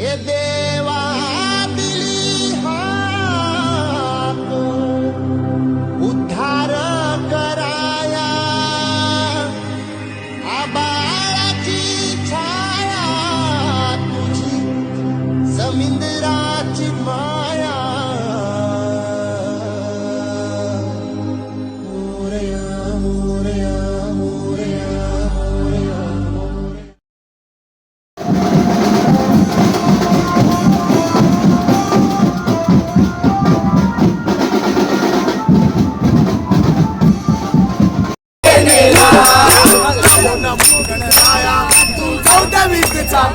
हे देवा दिली हाक उद्धार कराया आबाळाची छाया तुझी समुद्राची माया मोरया मोरया मोरया मोरया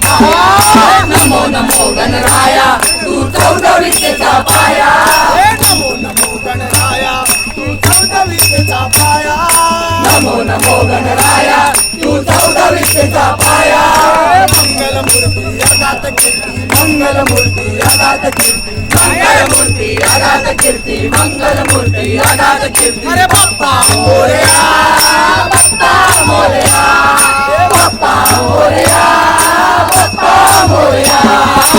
नमो नमो गणराया तू चौदविद्येचा पाया नमो नमो गणराया तू चौदविद्येचा पाया नमो नमो गणराया तू चौदविद्येचा पाया मंगलमूर्ती अगात कीर्ती मंगलमूर्ती अगाध कीर्ती मंगलमूर्ती अगाध कीर्ती मंगलमूर्ती अगाध कीर्ती अरे बाप्पा मोरया बाप्पा मोरया बाप्पा मोरया बाप्पा मोरया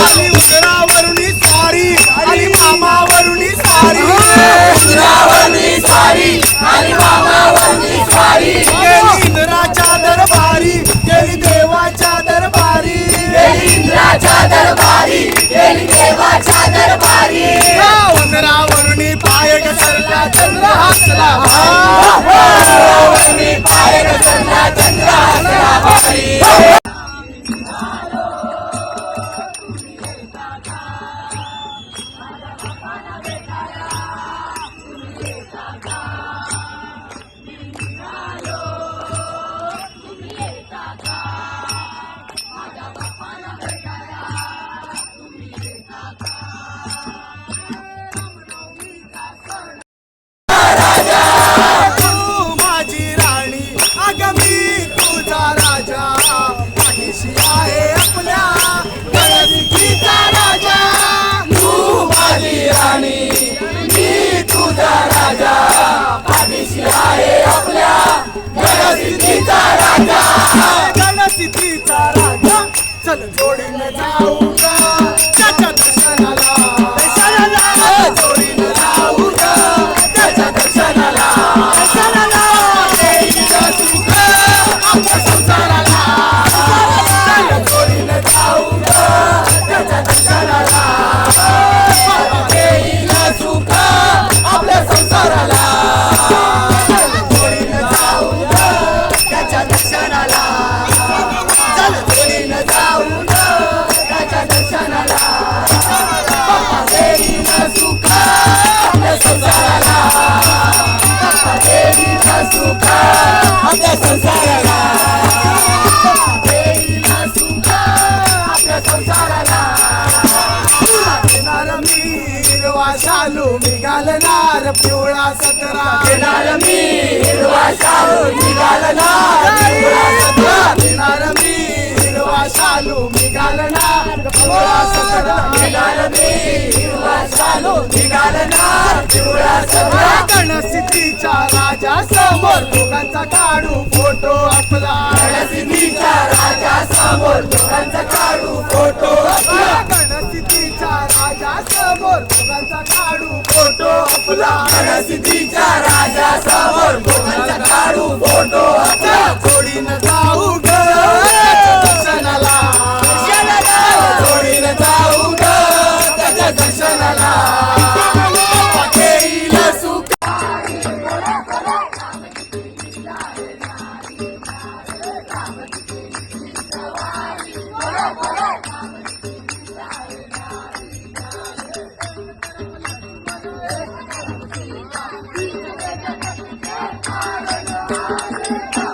आणि उदरावरुणी सारी आणि मामावरुणी सारी उदरावरणी सारी आणि मामावरणी सारी गेली इंद्राच्या दरबारी गेली देवाच्या दरबारी गेली इंद्राच्या दरबारी गेली देवाच्या दरबारी उदरावरुणी पाय घसरला चंद्र हसला उदरावरणी पाय घसरला चंद्र हसला भारी गणसिद्धीचा राजा चल जोडीने जाऊ ग त्याच्या दर्शनाला जोडीनं जाऊ ग त्याच्या दर्शनाला देईन सुख आपल्या संसाराला जोडीनं जाऊ ग त्याच्या दर्शनाला देईन सुख आपल्या संसाराला जोडीनं जाऊ ग त्याच्या दर्शनाला चल जोडीनं जाऊ ग त्याच्या दर्शनाला बाप्पा देईन सुख आपल्या संसाराला बाप्पा देईन सुख आपल्या संसाराला देईन सुख आपल्या संसाराला येणार मी हिरवा शालू मी घालणार पिवळा सतरा येणार मी हिरवा शालू निघालणार पिवळा सतरा येणार मी हिरवा शालू मी घालणार पिवळा सतरा येणार मी हिरवा शालू निघालणार पिवळा सतरा गणसिद्धीच्या राजा समोर दोघांचा काढू फोटो आपला गणसिद्धीच्या राजा समोर दोघांचा काढू फोटो आपला गणसिद्धीच्या राजा समोर दोघांचा काढू फोटो आपला गणसिद्धीच्या राजा समोर दोघांचा काढू फोटो आपला जोडीनं जाऊ ग त्याच्या दर्शनाला जोडीनं जाऊ ग त्याच्या दर्शनाला येईल सुख Thank you.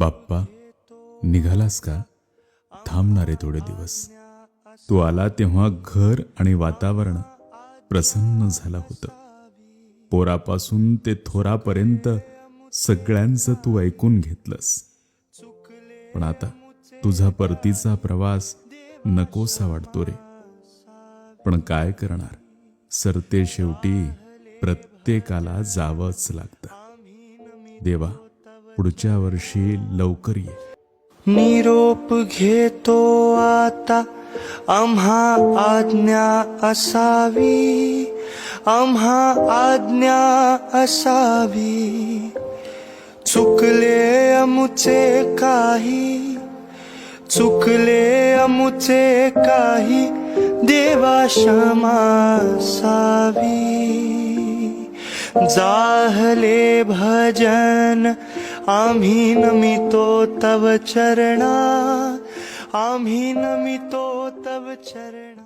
बाप्पा, निघालास का? थांबणारे थोडे दिवस. तू आला तेव्हा घर आणि वातावरण प्रसन्न झालं होतं. पोरापासून ते थोरापर्यंत सगळ्यांचं तू ऐकून घेतलंस. पण आता तुझा परतीचा प्रवास नकोसा वाटतो रे. पण काय करणार, सरते शेवटी प्रत्येकाला जावंच लागतं. देवा, पुढच्या वर्षी लवकर ये. निरोप घेतो आता, आम्हा आज्ञा असावी, आम्हा आज्ञा असावी. चुकले अमुचे काही, चुकले अमुचे काही, देवा क्षमा असावी. जाहले भजन आम्ही नमितो तव चरणा, आम्ही नमितो तव चरणा.